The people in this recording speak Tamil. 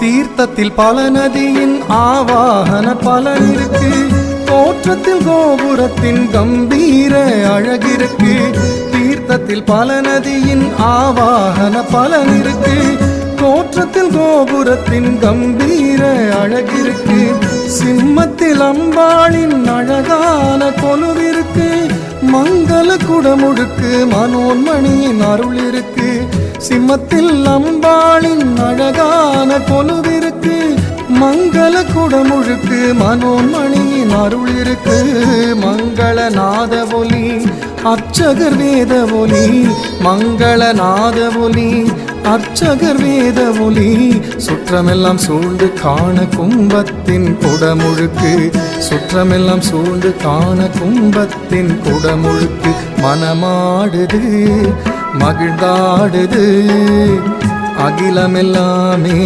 தீர்த்தத்தில் பல நதியின் ஆவாகன பலன் இருக்கு. தோற்றத்தில் கோபுரத்தின் கம்பீர அழகிருக்கு. தீர்த்தத்தில் பல நதியின் ஆவாகன பலன் இருக்கு. தோற்றத்தில் கோபுரத்தின் கம்பீர அழகிருக்கு. சிம்மத்தில் அம்பாளின் அழகான கொலுவிருக்கு. மங்கள குடமுழுக்கு மனோன்மணியின் அருள் இருக்கு. சிம்மத்தில் அம்பாளின் அழகான கொலுவிருக்கு. மங்கள குடமுழுக்கு மனோன்மணியின் அருள் இருக்கு. மங்களநாத ஒலி அர்ச்சகர் வேத ஒலி. மங்களநாத ஒலி அர்ச்சகர் வேத ஒலி. சுற்றமெல்லாம் சூழ்ந்து காண கும்பத்தின் குடமுழுக்கு. சுற்றமெல்லாம் சூழ்ந்து காண கும்பத்தின் குடமுழுக்கு. மனமாடுது மகிழ்ந்தாடுது அகிலமெல்லாமே.